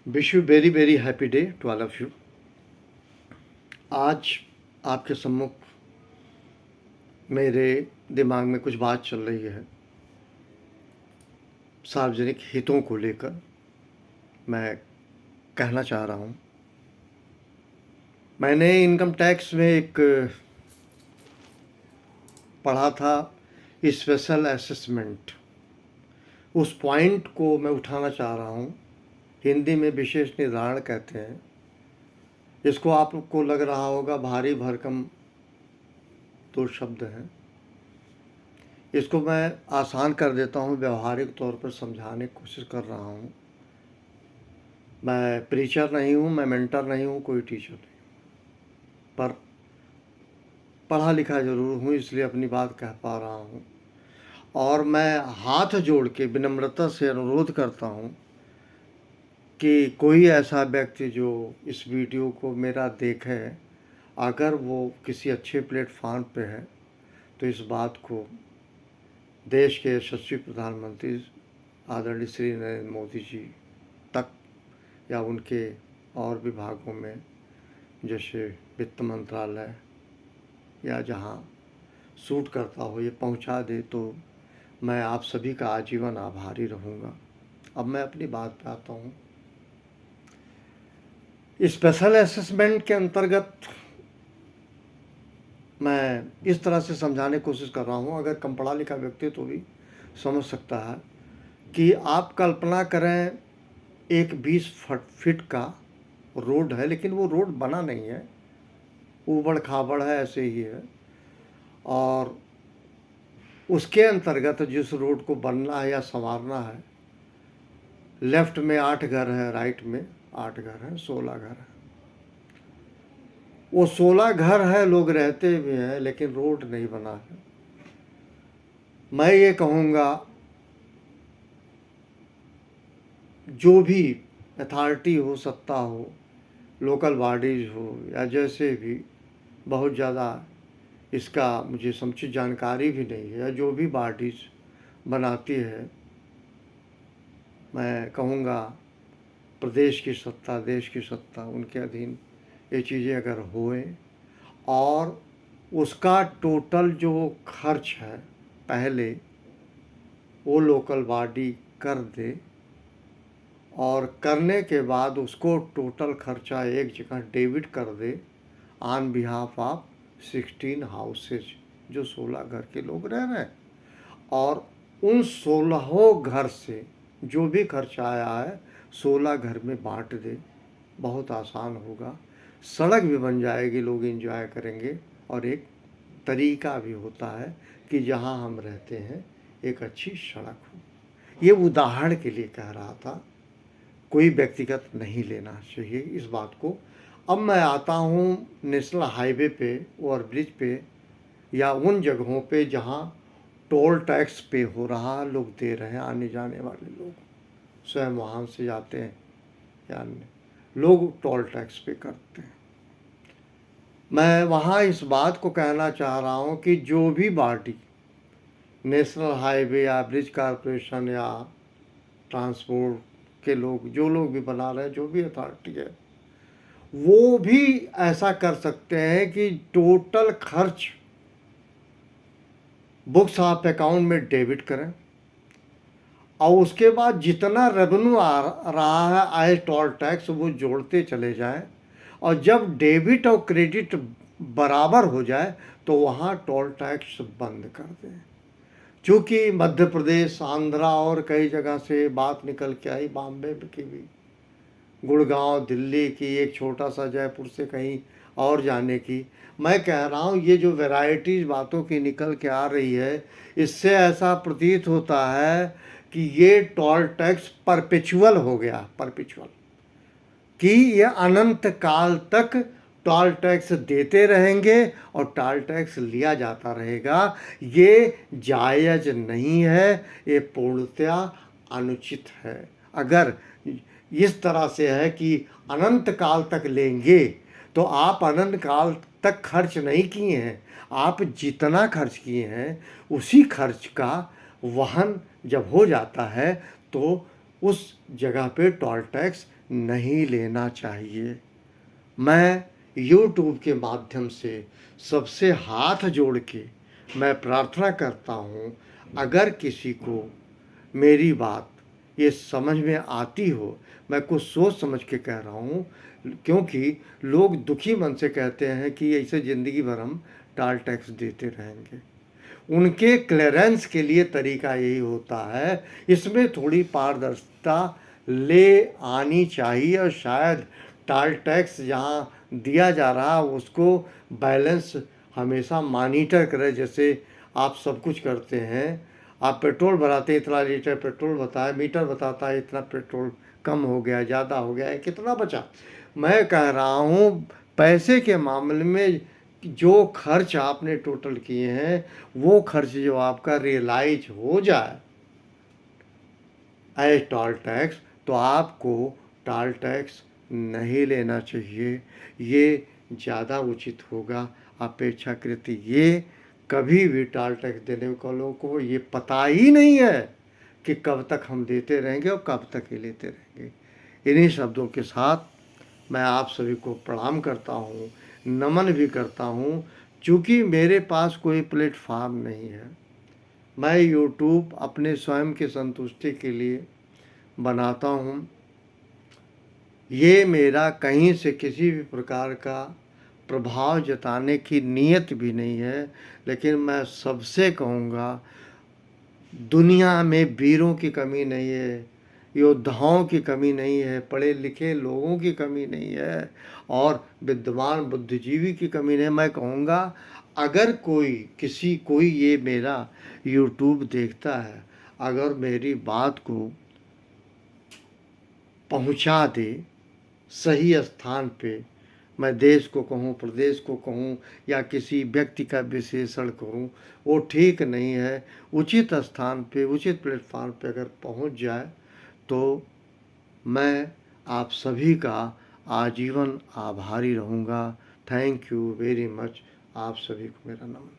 Wish you very very happy day to all of you. आज आपके सम्मुख मेरे दिमाग में कुछ बात चल रही है। सार्वजनिक हितों को लेकर मैं कहना चाह रहा हूँ। मैंने इनकम टैक्स में एक पढ़ा था, स्पेशल असेसमेंट। उस पॉइंट को मैं उठाना चाह रहा हूँ। हिंदी में विशेष निर्धारण कहते हैं। इसको आपको लग रहा होगा भारी भरकम दो शब्द हैं। इसको मैं आसान कर देता हूँ, व्यवहारिक तौर पर समझाने की कोशिश कर रहा हूँ। मैं प्रीचर नहीं हूँ, मैं मेंटर नहीं हूँ, कोई टीचर नहीं, पर पढ़ा लिखा ज़रूर हूँ, इसलिए अपनी बात कह पा रहा हूँ। और मैं हाथ जोड़ के विनम्रता से अनुरोध करता हूँ कि कोई ऐसा व्यक्ति जो इस वीडियो को मेरा देखे, अगर वो किसी अच्छे प्लेटफॉर्म पे है, तो इस बात को देश के यशस्वी प्रधानमंत्री आदरणीय श्री नरेंद्र मोदी जी तक या उनके और विभागों में, जैसे वित्त मंत्रालय या जहाँ सूट करता हो, ये पहुँचा दे, तो मैं आप सभी का आजीवन आभारी रहूँगा। अब मैं अपनी बात पे आता हूँ। स्पेशल असेसमेंट के अंतर्गत मैं इस तरह से समझाने की कोशिश कर रहा हूँ, अगर कम पढ़ा लिखा व्यक्ति तो भी समझ सकता है कि आप कल्पना करें एक 20 फीट का रोड है, लेकिन वो रोड बना नहीं है, ऊबड़ खाबड़ है, ऐसे ही है। और उसके अंतर्गत जिस रोड को बनना है या संवारना है, लेफ्ट में 8 घर है, राइट में 8 घर है, 16 घर है। वो 16 घर है, लोग रहते भी हैं, लेकिन रोड नहीं बना है। मैं ये कहूँगा, जो भी अथॉरिटी हो, सत्ता हो, लोकल बॉडीज़ हो या जैसे भी, बहुत ज़्यादा इसका मुझे समुचित जानकारी भी नहीं है, जो भी बॉडीज़ बनाती है, मैं कहूँगा प्रदेश की सत्ता, देश की सत्ता, उनके अधीन ये चीज़ें अगर होए और उसका टोटल जो खर्च है पहले वो लोकल बॉडी कर दे, और करने के बाद उसको टोटल खर्चा एक जगह डेबिट कर दे ऑन बिहाफ ऑफ 16 हाउसेज, जो 16 घर के लोग रह रहे हैं, और उन 16 घर से जो भी खर्चा आया है 16 घर में बांट दे। बहुत आसान होगा, सड़क भी बन जाएगी, लोग एंजॉय करेंगे। और एक तरीका भी होता है कि जहां हम रहते हैं एक अच्छी सड़क हो। ये उदाहरण के लिए कह रहा था, कोई व्यक्तिगत नहीं लेना चाहिए इस बात को। अब मैं आता हूँ नेशनल हाईवे पे, ओवरब्रिज पे, या उन जगहों पे जहाँ टोल टैक्स पे हो रहा, लोग दे रहे हैं, आने जाने वाले लोग स्वयं वाहन से जाते हैं या अन्य लोग टोल टैक्स पे करते हैं। मैं वहाँ इस बात को कहना चाह रहा हूँ कि जो भी बॉडी, नेशनल हाईवे या ब्रिज कॉरपोरेशन या ट्रांसपोर्ट के लोग, जो लोग भी बना रहे हैं, जो भी अथॉरिटी है, वो भी ऐसा कर सकते हैं कि टोटल खर्च बुक्स ऑफ अकाउंट में डेबिट करें, और उसके बाद जितना रेवेन्यू आ रहा है आए टोल टैक्स, वो जोड़ते चले जाएं, और जब डेबिट और क्रेडिट बराबर हो जाए तो वहाँ टोल टैक्स बंद कर दें। चूँकि मध्य प्रदेश, आंध्रा और कई जगह से बात निकल के आई, बॉम्बे की भी, गुड़गांव, दिल्ली की, एक छोटा सा जयपुर से कहीं और जाने की, मैं कह रहा हूँ ये जो वैरायटीज बातों की निकल के आ रही है, इससे ऐसा प्रतीत होता है कि ये टोल टैक्स परपेचुअल हो गया, परपेचुअल, कि ये अनंत काल तक टोल टैक्स देते रहेंगे और टोल टैक्स लिया जाता रहेगा। ये जायज़ नहीं है, ये पूर्णतया अनुचित है। अगर इस तरह से है कि अनंत काल तक लेंगे, तो आप अनंत काल तक खर्च नहीं किए हैं, आप जितना खर्च किए हैं उसी खर्च का वहन जब हो जाता है तो उस जगह पे टोल टैक्स नहीं लेना चाहिए। मैं यूट्यूब के माध्यम से सबसे हाथ जोड़ के मैं प्रार्थना करता हूँ, अगर किसी को मेरी बात ये समझ में आती हो, मैं कुछ सोच समझ के कह रहा हूँ, क्योंकि लोग दुखी मन से कहते हैं कि ऐसे ज़िंदगी भर हम टोल टैक्स देते रहेंगे। उनके क्लियरेंस के लिए तरीका यही होता है, इसमें थोड़ी पारदर्शिता ले आनी चाहिए और शायद टोल टैक्स जहाँ दिया जा रहा है उसको बैलेंस हमेशा मॉनिटर करे। जैसे आप सब कुछ करते हैं, आप पेट्रोल भराते हैं, इतना लीटर पेट्रोल बताए, मीटर बताता है इतना पेट्रोल कम हो गया, ज़्यादा हो गया है, कितना बचा। मैं कह रहा हूँ पैसे के मामले में जो खर्च आपने टोटल किए हैं, वो खर्च जो आपका रियलाइज हो जाए एज टोल टैक्स, तो आपको टोल टैक्स नहीं लेना चाहिए। ये ज़्यादा उचित होगा अपेक्षाकृत। ये कभी भी टोल टैक्स देने वालों को ये पता ही नहीं है कि कब तक हम देते रहेंगे और कब तक ही लेते रहेंगे। इन्हीं शब्दों के साथ मैं आप सभी को प्रणाम करता हूँ, नमन भी करता हूँ। चूँकि मेरे पास कोई प्लेटफार्म नहीं है, मैं यूट्यूब अपने स्वयं की संतुष्टि के लिए बनाता हूँ। ये मेरा कहीं से किसी भी प्रकार का प्रभाव जताने की नीयत भी नहीं है, लेकिन मैं सबसे कहूँगा, दुनिया में वीरों की कमी नहीं है, योद्धाओं की कमी नहीं है, पढ़े लिखे लोगों की कमी नहीं है और विद्वान बुद्धिजीवी की कमी नहीं है। मैं कहूँगा, अगर कोई ये मेरा यूट्यूब देखता है, अगर मेरी बात को पहुँचा दे सही स्थान पे, मैं देश को कहूँ, प्रदेश को कहूँ या किसी व्यक्ति का विशेषण करूँ, वो ठीक नहीं है। उचित स्थान पे, उचित प्लेटफार्म पे अगर पहुँच जाए तो मैं आप सभी का आजीवन आभारी रहूँगा। Thank you very much. आप सभी को मेरा नमन।